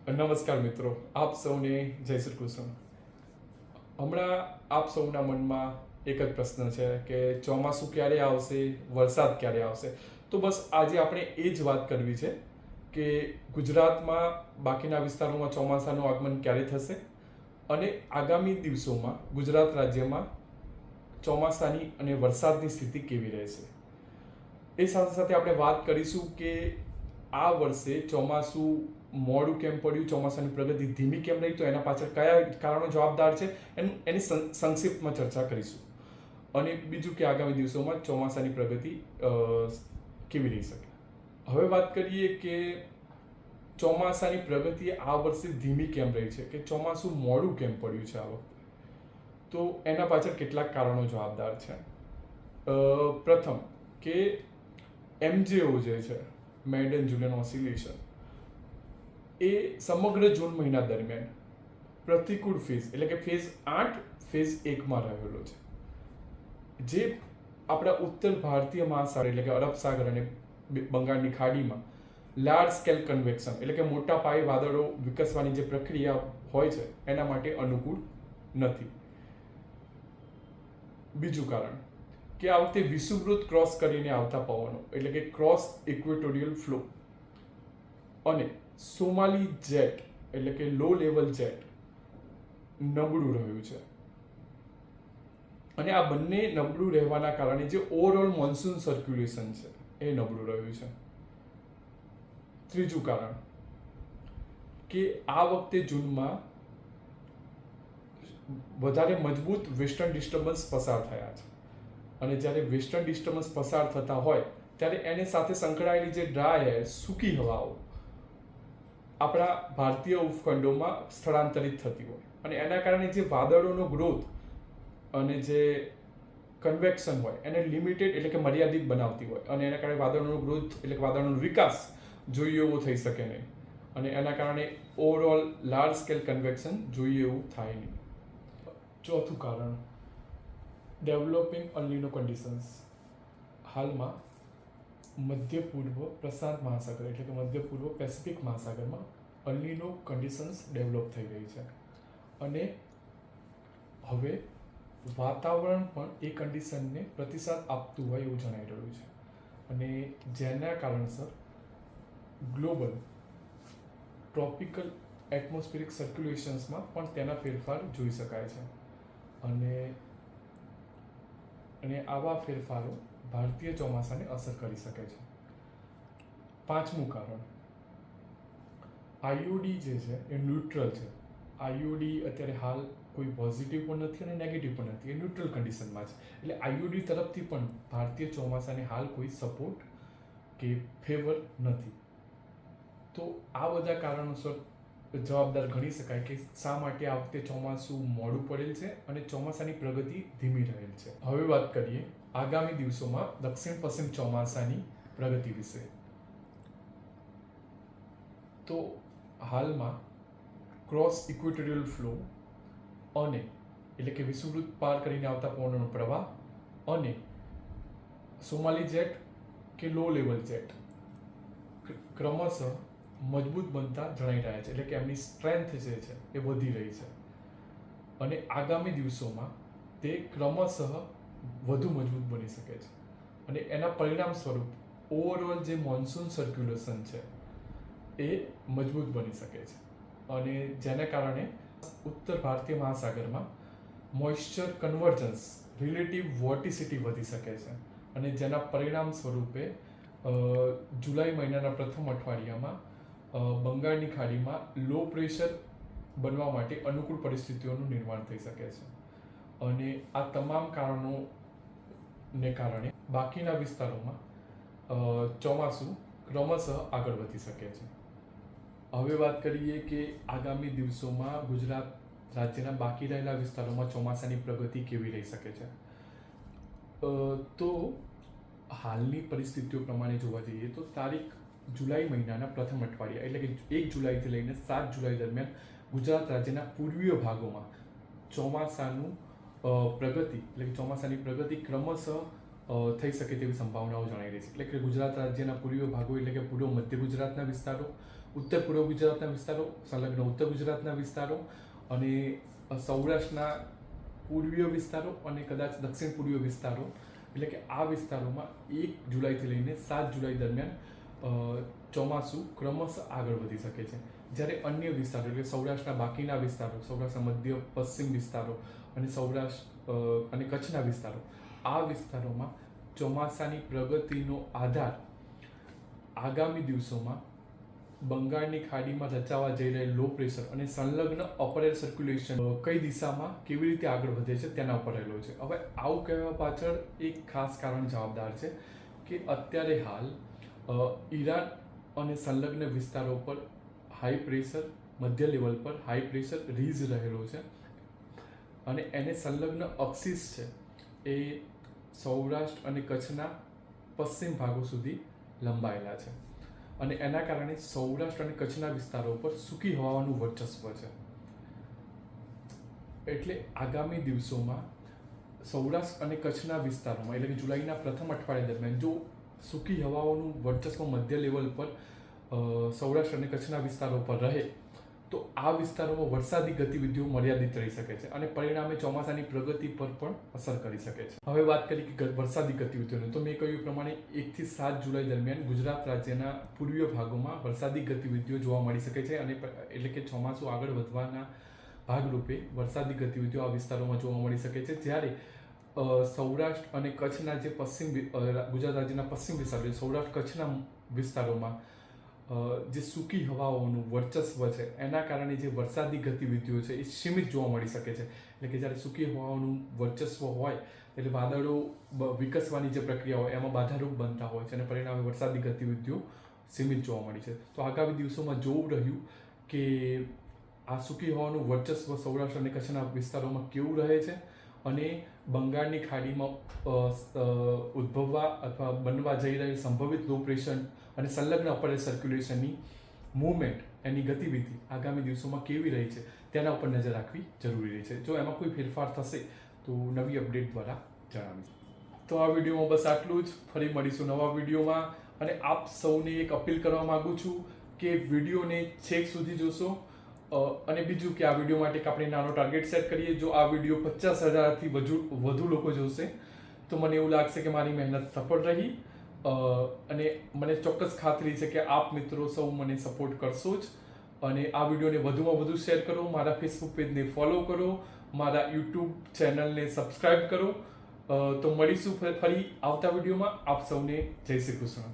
નમસ્કાર મિત્રો, આપ સૌને જય શ્રી કૃષ્ણ. હમણાં આપ સૌના મનમાં એક જ પ્રશ્ન છે કે ચોમાસું ક્યારે આવશે, વરસાદ ક્યારે આવશે. તો બસ આજે આપણે એ જ વાત કરવી છે કે ગુજરાતમાં બાકીના વિસ્તારોમાં ચોમાસાનું આગમન ક્યારે થશે અને આગામી દિવસોમાં ગુજરાત રાજ્યમાં ચોમાસાની અને વરસાદની સ્થિતિ કેવી રહેશે. એ સાથે સાથે આપણે વાત કરીશું કે આ વર્ષે ચોમાસું મોડું કેમ પડ્યું, ચોમાસાની પ્રગતિ ધીમી કેમ રહી, તો એના પાછળ કયા કારણો જવાબદાર છે એની સંક્ષિપ્તમાં ચર્ચા કરીશું. અને બીજું કે આગામી દિવસોમાં ચોમાસાની પ્રગતિ કેવી રહી શકે. હવે વાત કરીએ કે ચોમાસાની પ્રગતિ આ વર્ષે ધીમી કેમ રહી છે, કે ચોમાસું મોડું કેમ પડ્યું છે આ વખતે. તો એના પાછળ કેટલાક કારણો જવાબદાર છે. પ્રથમ કે એમજેઓ જે છે, મેડન જુલિયન ઓસિલેશન, એ સમગ્ર જૂન મહિના દરમિયાન પ્રતિકૂળ ફેઝ એટલે કે ફેઝ 8 ફેઝ 1 રહેલો છે, જે આપણા ઉત્તર ભારતીય મહાસાગર એટલે કે અરબ સાગર અને બંગાળની ખાડીમાં લાર્જ સ્કેલ કન્વેક્શન એટલે કે મોટા પાયે વાદળો વિકસવાની જે પ્રક્રિયા હોય છે એના માટે અનુકૂળ નથી. બીજું કારણ કે આ વખતે વિષુવવૃત્ત ક્રોસ કરીને આવતા પવનો એટલે કે ક્રોસ ઇક્વેટોરિયલ ફ્લો અને સોમાલી જેટ એટલે કે લો લેવલ જેટ નબળું રહ્યું છે. અને આ બંને નબળું રહેવાના કારણે જે ઓવરઓલ મોન્સૂન સર્ક્યુલેશન છે એ નબળું રહ્યું છે. ત્રીજું કારણ કે આ વખતે જૂનમાં વધારે મજબૂત વેસ્ટર્ન ડિસ્ટર્બન્સ પસાર થયા છે, અને જ્યારે વેસ્ટર્ન ડિસ્ટર્બન્સ પસાર થતા હોય ત્યારે એની સાથે સંકળાયેલી જે ડ્રાય એર, સૂકી હવાઓ આપણા ભારતીય ઉપખંડોમાં સ્થળાંતરિત થતી હોય, અને એના કારણે જે વાદળોનો ગ્રોથ અને જે કન્વેક્શન હોય એને લિમિટેડ એટલે કે મર્યાદિત બનાવતી હોય, અને એના કારણે વાદળોનો ગ્રોથ એટલે કે વાદળોનો વિકાસ જોઈએ એવો થઈ શકે નહીં, અને એના કારણે ઓવરઓલ લાર્જ સ્કેલ કન્વેક્શન જોઈએ એવું થાય નહીં. ચોથું કારણ ડેવલપિંગ અલ્નિનો કન્ડિશન્સ. હાલમાં મધ્ય પૂર્વ પ્રશાંત મહાસાગર એટલે કે મધ્ય પૂર્વ પેસિફિક મહાસાગરમાં અલ્નિનો કન્ડિશન્સ ડેવલપ થઈ રહી છે, અને હવે વાતાવરણ પણ એ કન્ડિશનને પ્રતિસાદ આપતું હોય એવું જણાઈ રહ્યું છે, અને જેના કારણસર ગ્લોબલ ટ્રોપિકલ એટમોસ્ફિરિક સર્ક્યુલેશન્સમાં પણ તેના ફેરફાર જોઈ શકાય છે. અને આવા ફેરફારો ભારતીય ચોમાસાને અસર કરી શકે છે. પાંચમું કારણ આઈઓડી જે છે એ ન્યુટ્રલ છે. આઈઓડી અત્યારે હાલ કોઈ પોઝિટિવ પણ નથી અને નેગેટિવ પણ નથી, એ ન્યુટ્રલ કન્ડિશનમાં છે. એટલે આઈઓડી તરફથી પણ ભારતીય ચોમાસાને હાલ કોઈ સપોર્ટ કે ફેવર નથી. તો આ બધા કારણોસર જવાબદાર ગણી શકાય કે શા માટે આ વખતે ચોમાસું મોડું પડેલ છે અને ચોમાસાની પ્રગતિ ધીમી રહેલ છે. હવે વાત કરીએ આગામી દિવસોમાં દક્ષિણ પશ્ચિમ ચોમાસાની પ્રગતિ વિશે. તો હાલમાં ક્રોસ ઇક્વેટોરિયલ ફ્લો અને એટલે કે વિષુવવૃત્ત પાર કરીને આવતા પવનોનો પ્રવાહ અને સોમાલી જેટ કે લો લેવલ જેટ ક્રમશઃ મજબૂત બનતા જણાઈ રહ્યા છે, એટલે કે એમની સ્ટ્રેન્થ જે છે એ વધી રહી છે, અને આગામી દિવસોમાં તે ક્રમશઃ વધુ મજબૂત બની શકે છે, અને એના પરિણામ સ્વરૂપ ઓવરઓલ જે મોન્સૂન સર્ક્યુલેશન છે એ મજબૂત બની શકે છે, અને જેના કારણે ઉત્તર ભારતીય મહાસાગરમાં મોઇશ્ચર કન્વર્જન્સ રિલેટિવ વોર્ટિસિટી વધી શકે છે, અને જેના પરિણામ સ્વરૂપે જુલાઈ મહિનાના પ્રથમ અઠવાડિયામાં બંગાળની ખાડીમાં લો પ્રેશર બનવા માટે અનુકૂળ પરિસ્થિતિઓનું નિર્માણ થઈ શકે છે, અને આ તમામ કારણોને કારણે બાકીના વિસ્તારોમાં ચોમાસું ક્રમશઃ આગળ વધી શકે છે. હવે વાત કરીએ કે આગામી દિવસોમાં ગુજરાત રાજ્યના બાકી રહેલા વિસ્તારોમાં ચોમાસાની પ્રગતિ કેવી રહી શકે છે. તો હાલની પરિસ્થિતિઓ પ્રમાણે જોવા જઈએ તો તારીખ જુલાઈ મહિનાના પ્રથમ અઠવાડિયા એટલે કે 1 જુલાઈથી લઈને 7 જુલાઈ દરમિયાન ગુજરાત રાજ્યના પૂર્વીય ભાગોમાં ચોમાસાની પ્રગતિ ક્રમશઃ થઈ શકે તેવી સંભાવનાઓ જણાઈ રહી છે. એટલે કે ગુજરાત રાજ્યના પૂર્વીય ભાગો એટલે કે પૂર્વ મધ્ય ગુજરાતના વિસ્તારો, ઉત્તર પૂર્વ ગુજરાતના વિસ્તારો, સંલગ્ન ઉત્તર ગુજરાતના વિસ્તારો અને સૌરાષ્ટ્રના પૂર્વીય વિસ્તારો અને કદાચ દક્ષિણ પૂર્વીય વિસ્તારો, એટલે કે આ વિસ્તારોમાં 1 જુલાઈથી લઈને 7 જુલાઈ દરમિયાન ચોમાસું ક્રમશઃ આગળ વધી શકે છે. જ્યારે અન્ય વિસ્તારો એટલે સૌરાષ્ટ્રના બાકીના વિસ્તારો, સૌરાષ્ટ્રના મધ્ય પશ્ચિમ વિસ્તારો અને સૌરાષ્ટ્ર અને કચ્છના વિસ્તારો, આ વિસ્તારોમાં ચોમાસાની પ્રગતિનો આધાર આગામી દિવસોમાં બંગાળની ખાડીમાં રચાવા જઈ રહેલ લો પ્રેશર અને સંલગ્ન અપર એર સર્ક્યુલેશન કઈ દિશામાં કેવી રીતે આગળ વધે છે તેના ઉપર રહેલો છે. હવે આવું કહેવા પાછળ એક ખાસ કારણ જવાબદાર છે કે અત્યારે હાલ ઈરાન અને સંલગ્ન વિસ્તારો પર હાઈ પ્રેશર, મધ્ય લેવલ પર હાઈ પ્રેશર રીઝ રહેલો છે અને એને સંલગ્ન અક્ષિસ છે એ સૌરાષ્ટ્ર અને કચ્છના પશ્ચિમ ભાગો સુધી લંબાયેલા છે અને એના કારણે સૌરાષ્ટ્ર અને કચ્છના વિસ્તારો પર સૂકી હવાનું વર્ચસ્વ છે. એટલે આગામી દિવસોમાં સૌરાષ્ટ્ર અને કચ્છના વિસ્તારોમાં એટલે કે જુલાઈના પ્રથમ અઠવાડિયા દરમિયાન જો સૂકી હવાઓનું વર્ચસ્વ મધ્ય લેવલ પર સૌરાષ્ટ્ર અને કચ્છના વિસ્તારો પર રહે તો આ વિસ્તારોમાં વરસાદી ગતિવિધિઓ મર્યાદિત રહી શકે છે અને પરિણામે ચોમાસાની પ્રગતિ પર પણ અસર કરી શકે છે. હવે વાત કરી કે વરસાદી ગતિવિધિઓની, તો મેં કહ્યું પ્રમાણે 1 થી 7 જુલાઈ દરમિયાન ગુજરાત રાજ્યના પૂર્વીય ભાગોમાં વરસાદી ગતિવિધિઓ જોવા મળી શકે છે અને એટલે કે ચોમાસું આગળ વધવાના ભાગરૂપે વરસાદી ગતિવિધિઓ આ વિસ્તારોમાં જોવા મળી શકે છે. જ્યારે સૌરાષ્ટ્ર અને કચ્છના જે ગુજરાત રાજ્યના પશ્ચિમ વિસ્તારો, સૌરાષ્ટ્ર કચ્છના વિસ્તારોમાં જે સૂકી હવાઓનું વર્ચસ્વ છે એના કારણે જે વરસાદી ગતિવિધિઓ છે એ સીમિત જોવા મળી શકે છે. એટલે કે જ્યારે સૂકી હવાઓનું વર્ચસ્વ હોય એટલે વાદળો વિકસવાની જે પ્રક્રિયા હોય એમાં બાધારૂપ બનતા હોય છે અને પરિણામે વરસાદી ગતિવિધિઓ સીમિત જોવા મળી છે. તો આગામી દિવસોમાં જોવું રહ્યું કે આ સૂકી હવાનું વર્ચસ્વ સૌરાષ્ટ્ર અને કચ્છના વિસ્તારોમાં કેવું રહે છે અને બંગાળની ખાડીમાં ઉદ્ભવવા અથવા બનવા જઈ રહેલ સંભવિત લો પ્રેશર અને સંલગ્ન અપર એર સર્ક્યુલેશનની મૂવમેન્ટ, એની ગતિવિધિ આગામી દિવસોમાં કેવી રહી છે તેના ઉપર નજર રાખવી જરૂરી રહી છે. જો એમાં કોઈ ફેરફાર થશે તો નવી અપડેટ દ્વારા જણાવીશ. તો આ વિડીયોમાં બસ આટલું જ. ફરી મળીશું નવા વિડીયોમાં અને આપ સૌને એક અપીલ કરવા માગું છું કે વિડીયોને છેક સુધી જોશો અને બીજું કે આ વિડીયો માટે આપણે નાનો ટાર્ગેટ સેટ કરીએ. જો આ વિડીયો 50,000થી વધુ લોકો જોશે તો મને એવું લાગશે કે મારી મહેનત સફળ રહી અને મને ચોક્કસ ખાતરી છે કે આપ મિત્રો સૌ મને સપોર્ટ કરશો જ. અને આ વિડીયોને વધુમાં વધુ શેર કરો, મારા ફેસબુક પેજને ફોલો કરો, મારા યુટ્યુબ ચેનલને સબસ્ક્રાઈબ કરો. તો મળીશું ફરી આવતા વિડીયોમાં. આપ સૌને જય શ્રી કૃષ્ણ.